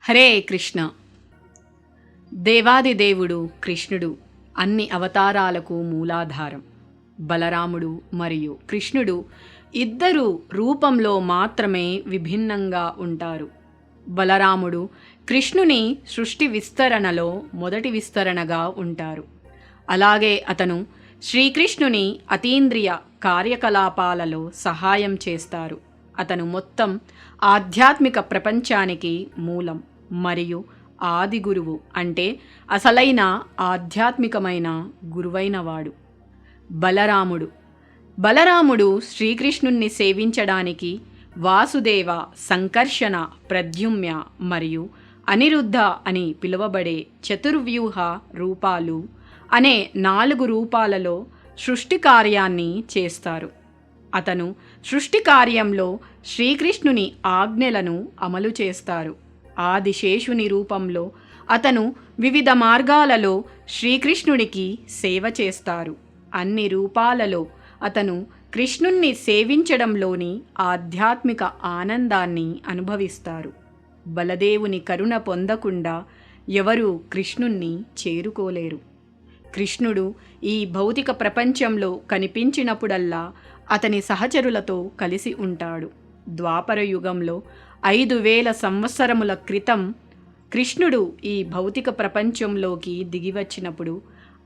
హరే కృష్ణ. దేవాదిదేవుడు కృష్ణుడు అన్ని అవతారాలకు మూలాధారం. బలరాముడు మరియు కృష్ణుడు ఇద్దరు రూపంలో మాత్రమే విభిన్నంగా ఉంటారు. బలరాముడు కృష్ణుని సృష్టి విస్తరణలో మొదటి విస్తరణగా ఉంటారు. అలాగే అతను శ్రీకృష్ణుని అతీంద్రియ కార్యకలాపాలలో సహాయం చేస్తారు. అతను మొత్తం ఆధ్యాత్మిక ప్రపంచానికి మూలం మరియు ఆది గురువు, అంటే అసలైన ఆధ్యాత్మికమైన గురువైనవాడు. బలరాముడు శ్రీకృష్ణుణ్ణి సేవించడానికి వాసుదేవ, సంకర్షణ, ప్రద్యుమ్న మరియు అనిరుద్ధ అని పిలువబడే చతుర్వ్యూహ రూపాలు అనే 4 రూపాలలో సృష్టి కార్యాన్ని చేస్తారు. అతను సృష్టి కార్యంలో శ్రీకృష్ణుని ఆజ్ఞలను అమలు చేస్తారు. ఆదిశేషుని రూపంలో అతను వివిధ మార్గాలలో శ్రీకృష్ణుడికి సేవ చేస్తారు. అన్ని రూపాలలో అతను కృష్ణుణ్ణి సేవించడంలోని ఆధ్యాత్మిక ఆనందాన్ని అనుభవిస్తారు. బలదేవుని కరుణ పొందకుండా ఎవరూ కృష్ణుణ్ణి చేరుకోలేరు. కృష్ణుడు ఈ భౌతిక ప్రపంచంలో కనిపించినప్పుడల్లా అతని సహచరులతో కలిసి ఉంటాడు. ద్వాపర యుగంలో 5000 సంవత్సరముల క్రితం కృష్ణుడు ఈ భౌతిక ప్రపంచంలోకి దిగివచ్చినప్పుడు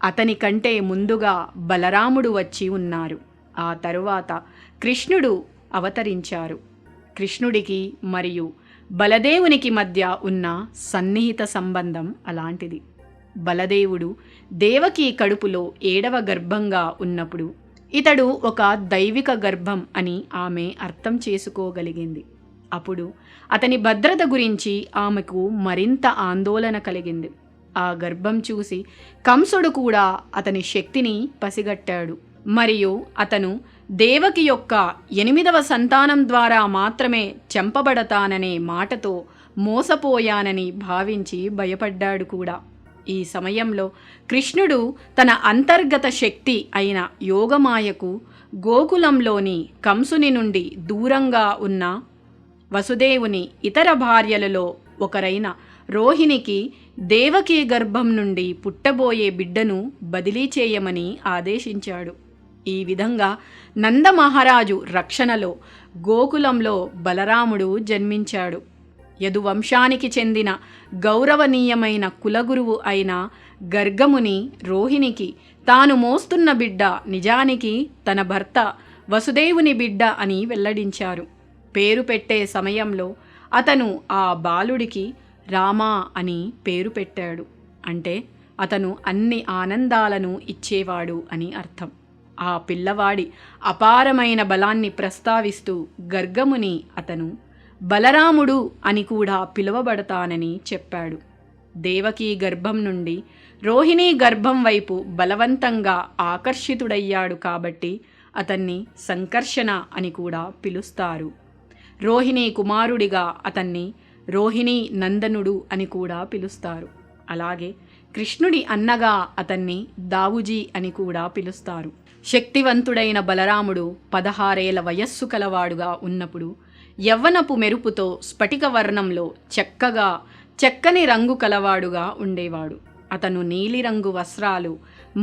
అతని కంటే ముందుగా బలరాముడు వచ్చి ఉన్నారు. ఆ తరువాత కృష్ణుడు అవతరించారు. కృష్ణుడికి మరియు బలదేవునికి మధ్య ఉన్న సన్నిహిత సంబంధం అలాంటిది. బలదేవుడు దేవకి కడుపులో 7వ గర్భంగా ఉన్నప్పుడు ఇతడు ఒక దైవిక గర్భం అని ఆమె అర్థం చేసుకోగలిగింది. అప్పుడు అతని భద్రత గురించి ఆమెకు మరింత ఆందోళన కలిగింది. ఆ గర్భం చూసి కంసుడు కూడా అతని శక్తిని పసిగట్టాడు మరియు అతను దేవకి యొక్క 8వ సంతానం ద్వారా మాత్రమే చంపబడతాననే మాటతో మోసపోయానని భావించి భయపడ్డాడు కూడా. ఈ సమయంలో కృష్ణుడు తన అంతర్గత శక్తి అయిన యోగమాయకు గోకులంలోని కంసుని నుండి దూరంగా ఉన్న వసుదేవుని ఇతర భార్యలలో ఒకరైన రోహిణికి దేవకీ గర్భం నుండి పుట్టబోయే బిడ్డను బదిలీ చేయమని ఆదేశించాడు. ఈ విధంగా నందమహారాజు రక్షణలో గోకులంలో బలరాముడు జన్మించాడు. యదువంశానికి చెందిన గౌరవనీయమైన కులగురువు అయిన గర్గముని రోహిణికి తాను మోస్తున్న బిడ్డ నిజానికి తన భర్త వసుదేవుని బిడ్డ అని వెల్లడించారు. పేరు పెట్టే సమయంలో అతను ఆ బాలుడికి రామా అని పేరు పెట్టాడు. అంటే అతను అన్ని ఆనందాలను ఇచ్చేవాడు అని అర్థం. ఆ పిల్లవాడి అపారమైన బలాన్ని ప్రస్తావిస్తూ గర్గముని అతను బలరాముడు అని కూడా పిలువబడతానని చెప్పాడు. దేవకీ గర్భం నుండి రోహిణీ గర్భం వైపు బలవంతంగా ఆకర్షితుడయ్యాడు కాబట్టి అతన్ని సంకర్షణ అని కూడా పిలుస్తారు. రోహిణీ కుమారుడిగా అతన్ని రోహిణీ నందనుడు అని కూడా పిలుస్తారు. అలాగే కృష్ణుడి అన్నగా అతన్ని దావుజీ అని కూడా పిలుస్తారు. శక్తివంతుడైన బలరాముడు 16 ఏళ్ల వయస్సు కలవాడుగా ఉన్నప్పుడు యవ్వనపు మెరుపుతో స్ఫటిక వర్ణంలో చక్కని రంగు కలవాడుగా ఉండేవాడు. అతను నీలిరంగు వస్త్రాలు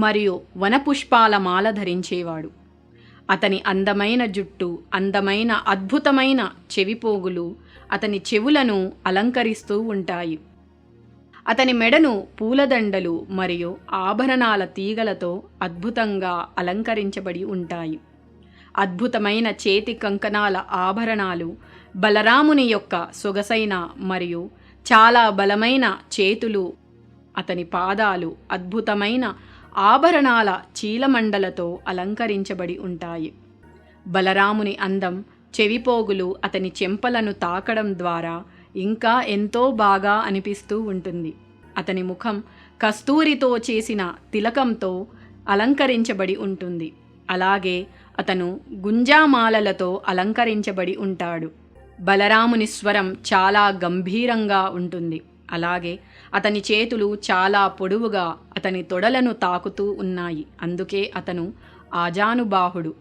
మరియు వనపుష్పాల మాల ధరించేవాడు. అతని అందమైన జుట్టు, అందమైన అద్భుతమైన చెవిపోగులు అతని చెవులను అలంకరిస్తూ ఉంటాయి. అతని మెడను పూలదండలు మరియు ఆభరణాల తీగలతో అద్భుతంగా అలంకరించబడి ఉంటాయి. అద్భుతమైన చేతి కంకణాల ఆభరణాలు బలరాముని యొక్క సొగసైన మరియు చాలా బలమైన చేతులు, అతని పాదాలు అద్భుతమైన ఆభరణాల చీలమండలతో అలంకరించబడి ఉంటాయి. బలరాముని అందం, చెవిపోగులు అతని చెంపలను తాకడం ద్వారా ఇంకా ఎంతో బాగా అనిపిస్తూ ఉంటుంది. అతని ముఖం కస్తూరితో చేసిన తిలకంతో అలంకరించబడి ఉంటుంది. అలాగే అతను గుంజామాలలతో అలంకరించబడి ఉంటాడు. బలరాముని స్వరం చాలా గంభీరంగా ఉంటుంది. అలాగే అతని చేతులు చాలా పొడవుగా అతని తొడలను తాకుతూ ఉన్నాయి. అందుకే అతను ఆజానుబాహుడు.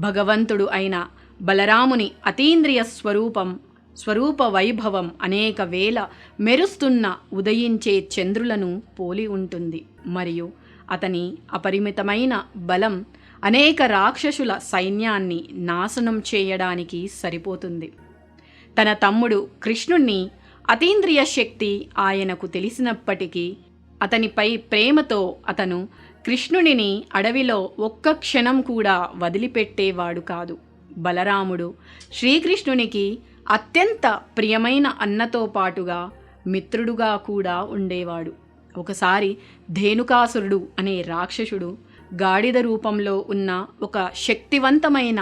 భగవంతుడు అయిన బలరాముని అతీంద్రియ స్వరూపం స్వరూప వైభవం అనేక వేల మెరుస్తున్న ఉదయించే చంద్రులను పోలి ఉంటుంది. మరియు అతని అపరిమితమైన బలం అనేక రాక్షసుల సైన్యాన్ని నాశనం చేయడానికి సరిపోతుంది. తన తమ్ముడు కృష్ణుణ్ణి అతీంద్రియ శక్తి ఆయనకు తెలిసినప్పటికీ అతనిపై ప్రేమతో అతను కృష్ణునిని అడవిలో ఒక్క క్షణం కూడా వదిలిపెట్టేవాడు కాదు. బలరాముడు శ్రీకృష్ణునికి అత్యంత ప్రియమైన అన్నతో పాటుగా మిత్రుడుగా కూడా ఉండేవాడు. ఒకసారి ధేనుకాసురుడు అనే రాక్షసుడు గాడిద రూపంలో ఉన్న ఒక శక్తివంతమైన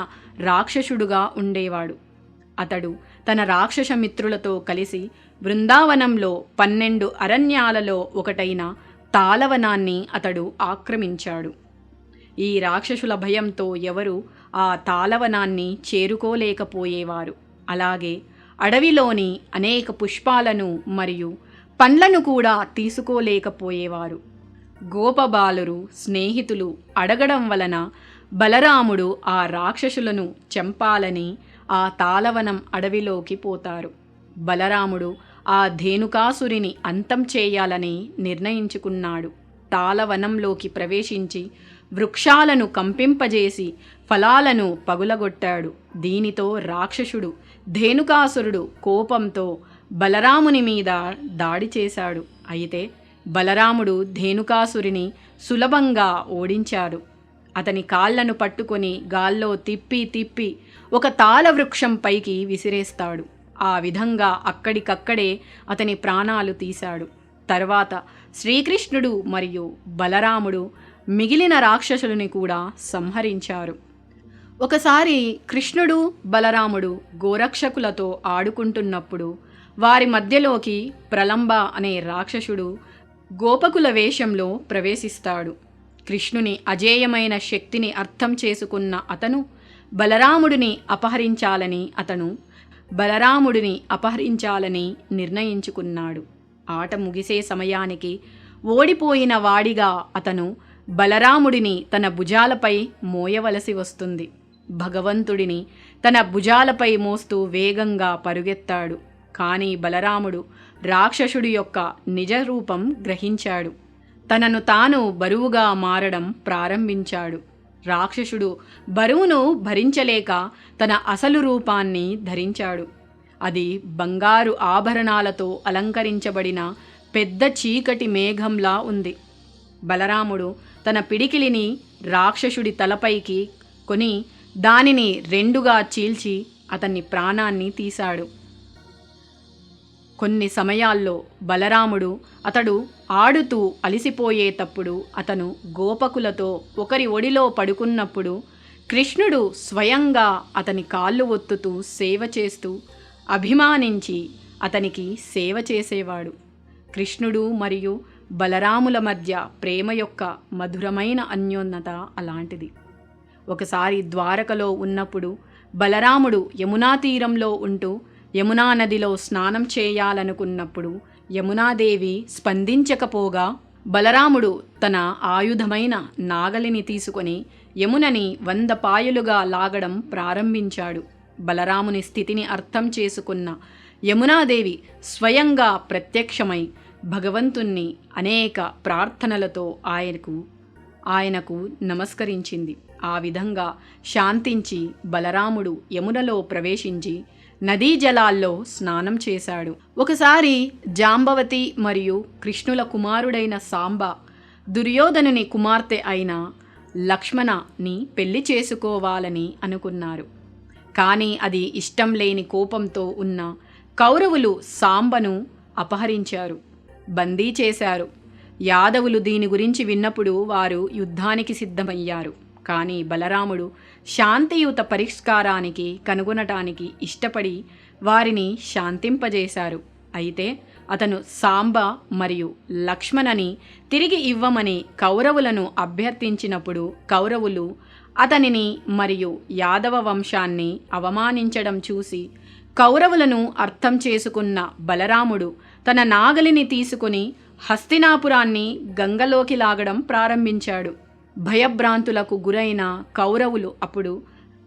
రాక్షసుడుగా ఉండేవాడు. అతడు తన రాక్షస మిత్రులతో కలిసి బృందావనంలో 12 అరణ్యాలలో ఒకటైన తాళవనాన్ని అతడు ఆక్రమించాడు. ఈ రాక్షసుల భయంతో ఎవరు ఆ తాళవనాన్ని చేరుకోలేకపోయేవారు. అలాగే అడవిలోని అనేక పుష్పాలను మరియు పండ్లను కూడా తీసుకోలేకపోయేవారు. గోపబాలురు స్నేహితులు అడగడం వలన బలరాముడు ఆ రాక్షసులను చంపాలని ఆ తాళవనం అడవిలోకి పోతారు. బలరాముడు ఆ ధేనుకాసురిని అంతం చేయాలని నిర్ణయించుకున్నాడు. తాళవనంలోకి ప్రవేశించి వృక్షాలను కంపింపజేసి ఫలాలను పగులగొట్టాడు. దీనితో రాక్షసుడు ధేనుకాసురుడు కోపంతో బలరాముని మీద దాడి చేశాడు. అయితే బలరాముడు ధేనుకాసురిని సులభంగా ఓడించాడు. అతని కాళ్లను పట్టుకొని గాల్లో తిప్పి తిప్పి ఒక తాళవృక్షం పైకి విసిరేస్తాడు. ఆ విధంగా అక్కడికక్కడే అతని ప్రాణాలు తీశాడు. తర్వాత శ్రీకృష్ణుడు మరియు బలరాముడు మిగిలిన రాక్షసులని కూడా సంహరించారు. ఒకసారి కృష్ణుడు బలరాముడు గోరక్షకులతో ఆడుకుంటున్నప్పుడు వారి మధ్యలోకి ప్రలంబ అనే రాక్షసుడు గోపకుల వేషంలో ప్రవేశిస్తాడు. కృష్ణుని అజేయమైన శక్తిని అర్థం చేసుకున్న అతను బలరాముడిని అపహరించాలని నిర్ణయించుకున్నాడు. ఆట ముగిసే సమయానికి ఓడిపోయిన వాడిగా అతను బలరాముడిని తన భుజాలపై మోయవలసి వస్తుంది. భగవంతుడిని తన భుజాలపై మోస్తూ వేగంగా పరుగెత్తాడు. కానీ బలరాముడు రాక్షసుడి యొక్క నిజ రూపం గ్రహించాడు. తనను తాను బరువుగా మారడం ప్రారంభించాడు. రాక్షసుడు బరువును భరించలేక తన అసలు రూపాన్ని ధరించాడు. అది బంగారు ఆభరణాలతో అలంకరించబడిన పెద్ద చీకటి మేఘంలా ఉంది. బలరాముడు తన పిడికిలిని రాక్షసుడి తలపైకి కొని దానిని 2గా చీల్చి అతన్ని ప్రాణాన్ని తీశాడు. కొన్ని సమయాల్లో బలరాముడు అతడు ఆడుతూ అలిసిపోయేటప్పుడు అతను గోపకులతో ఒకరి ఒడిలో పడుకున్నప్పుడు కృష్ణుడు స్వయంగా అతని కాళ్ళు ఒత్తుతూ సేవ చేస్తూ అభిమానించి అతనికి సేవ చేసేవాడు. కృష్ణుడు మరియు బలరాముల మధ్య ప్రేమ యొక్క మధురమైన అన్యోన్యత అలాంటిది. ఒకసారి ద్వారకలో ఉన్నప్పుడు బలరాముడు యమునా తీరంలో ఉంటూ యమునా నదిలో స్నానం చేయాలనుకున్నప్పుడు యమునాదేవి స్పందించకపోగా బలరాముడు తన ఆయుధమైన నాగలిని తీసుకొని యమునని 100 పాయలుగా లాగడం ప్రారంభించాడు. బలరాముని స్థితిని అర్థం చేసుకున్న యమునాదేవి స్వయంగా ప్రత్యక్షమై భగవంతుణ్ణి అనేక ప్రార్థనలతో ఆయనకు నమస్కరించింది. ఆ విధంగా శాంతించి బలరాముడు యమునలో ప్రవేశించి నదీ జలాల్లో స్నానం చేశాడు. ఒకసారి జాంబవతి మరియు కృష్ణుల కుమారుడైన సాంబ దుర్యోధనుని కుమార్తె అయిన లక్ష్మణని పెళ్లి చేసుకోవాలని అనుకున్నారు. కానీ అది ఇష్టం లేని కోపంతో ఉన్న కౌరవులు సాంబను అపహరించారు, బందీ చేశారు. యాదవులు దీని గురించి విన్నప్పుడు వారు యుద్ధానికి సిద్ధమయ్యారు. కానీ బలరాముడు శాంతియుత పరిష్కారానికి కనుగొనటానికి ఇష్టపడి వారిని శాంతింపజేశారు. అయితే అతను సాంబ మరియు లక్ష్మణని తిరిగి ఇవ్వమని కౌరవులను అభ్యర్థించినప్పుడు కౌరవులు అతనిని మరియు యాదవ వంశాన్ని అవమానించడం చూసి కౌరవులను అర్థం చేసుకున్న బలరాముడు తన నాగలిని తీసుకుని హస్తినాపురాన్ని గంగలోకి లాగడం ప్రారంభించాడు. భయభ్రాంతులకు గురైన కౌరవులు అప్పుడు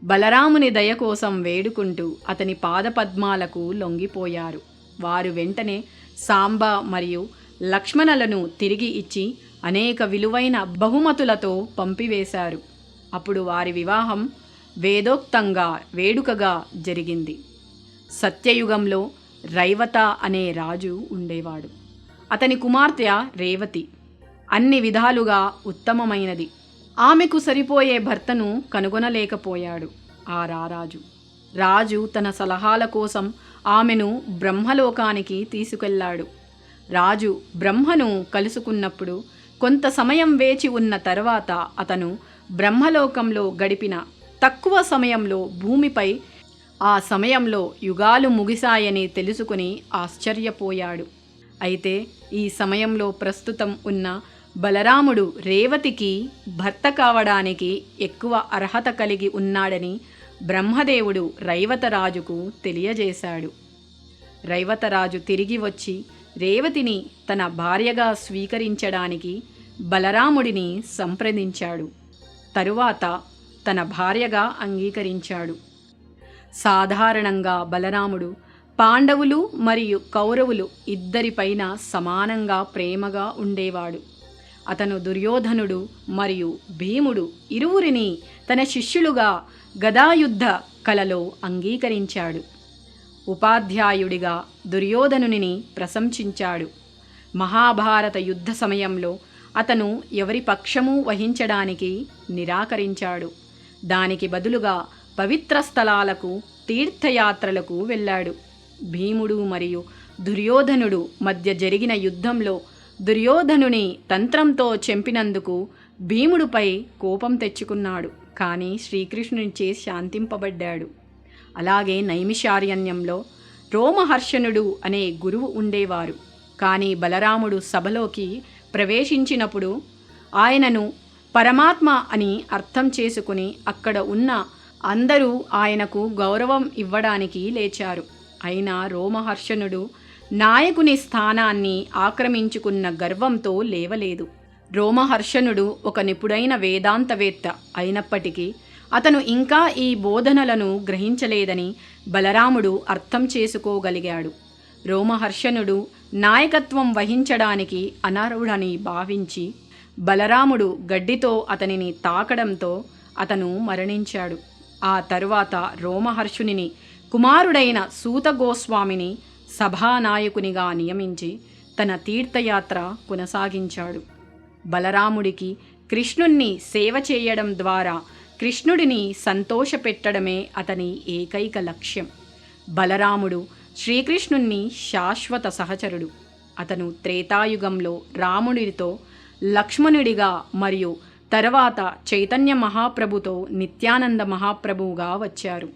బలరాముని దయ కోసం వేడుకుంటూ అతని పాదపద్మాలకు లొంగిపోయారు. వారు వెంటనే సాంబ మరియు లక్ష్మణులను తిరిగి ఇచ్చి అనేక విలువైన బహుమతులతో పంపివేశారు. అప్పుడు వారి వివాహం వేదోక్తంగా వేడుకగా జరిగింది. సత్యయుగంలో రైవత అనే రాజు ఉండేవాడు. అతని కుమార్తె రేవతి అన్ని విధాలుగా ఉత్తమమైనది. ఆమెకు సరిపోయే భర్తను కనుగొనలేకపోయాడు ఆ రాజు తన సలహాల కోసం ఆమెను బ్రహ్మలోకానికి తీసుకెళ్లాడు. రాజు బ్రహ్మను కలుసుకున్నప్పుడు కొంత సమయం వేచి ఉన్న తర్వాత అతను బ్రహ్మలోకంలో గడిపిన తక్కువ సమయంలో భూమిపై ఆ సమయంలో యుగాలు ముగిశాయని తెలుసుకుని ఆశ్చర్యపోయాడు. అయితే ఈ సమయంలో ప్రస్తుతం ఉన్న బలరాముడు రేవతికి భర్త కావడానికి ఎక్కువ అర్హత కలిగి ఉన్నాడని బ్రహ్మదేవుడు రైవతరాజుకు తెలియజేశాడు. రైవతరాజు తిరిగి వచ్చి రేవతిని తన భార్యగా స్వీకరించడానికి బలరాముడిని సంప్రదించాడు. తరువాత తన భార్యగా అంగీకరించాడు. సాధారణంగా బలరాముడు పాండవులు మరియు కౌరవులు ఇద్దరిపైన సమానంగా ప్రేమగా ఉండేవాడు. అతను దుర్యోధనుడు మరియు భీముడు ఇరువురిని తన శిష్యులుగా గదాయుద్ధ కలలో అంగీకరించాడు. ఉపాధ్యాయుడిగా దుర్యోధనుని ప్రశంసించాడు. మహాభారత యుద్ధ సమయంలో అతను ఎవరి పక్షము వహించడానికి నిరాకరించాడు. దానికి బదులుగా పవిత్ర స్థలాలకు తీర్థయాత్రలకు వెళ్ళాడు. భీముడు మరియు దుర్యోధనుడు మధ్య జరిగిన యుద్ధంలో దుర్యోధనుని తంత్రంతో చంపినందుకు భీముడిపై కోపం తెచ్చుకున్నాడు. కానీ శ్రీకృష్ణునిచే శాంతింపబడ్డాడు. అలాగే నైమిషారణ్యంలో రోమహర్షణుడు అనే గురువు ఉండేవారు. కానీ బలరాముడు సభలోకి ప్రవేశించినప్పుడు ఆయనను పరమాత్మ అని అర్థం చేసుకుని అక్కడ ఉన్న అందరూ ఆయనకు గౌరవం ఇవ్వడానికి లేచారు. అయినా రోమహర్షణుడు నాయకుని స్థానాన్ని ఆక్రమించుకున్న గర్వంతో లేవలేదు. రోమహర్షణుడు ఒక నిపుణుడైన వేదాంతవేత్త అయినప్పటికీ అతను ఇంకా ఈ బోధనలను గ్రహించలేదని బలరాముడు అర్థం చేసుకోగలిగాడు. రోమహర్షణుడు నాయకత్వం వహించడానికి అనర్హుడని భావించి బలరాముడు గడ్డితో అతనిని తాకడంతో అతను మరణించాడు. ఆ తరువాత రోమహర్షుని కుమారుడైన సూత గోస్వామిని సభానాయకునిగా నియమించి తన తీర్థయాత్ర కొనసాగించాడు. బలరాముడికి కృష్ణుణ్ణి సేవ చేయడం ద్వారా కృష్ణుడిని సంతోషపెట్టడమే అతని ఏకైక లక్ష్యం. బలరాముడు శ్రీకృష్ణుణ్ణి శాశ్వత సహచరుడు. అతను త్రేతాయుగంలో రాముడితో లక్ష్మణుడిగా మరియు తర్వాత చైతన్య మహాప్రభుతో నిత్యానంద మహాప్రభువుగా వచ్చారు.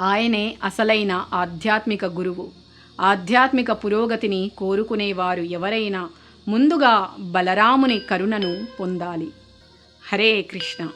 ఆయనే అసలైన ఆధ్యాత్మిక గురువు. ఆధ్యాత్మిక పురోగతిని కోరుకునేవారు ఎవరైనా ముందుగా బలరాముని కరుణను పొందాలి. హరే కృష్ణ.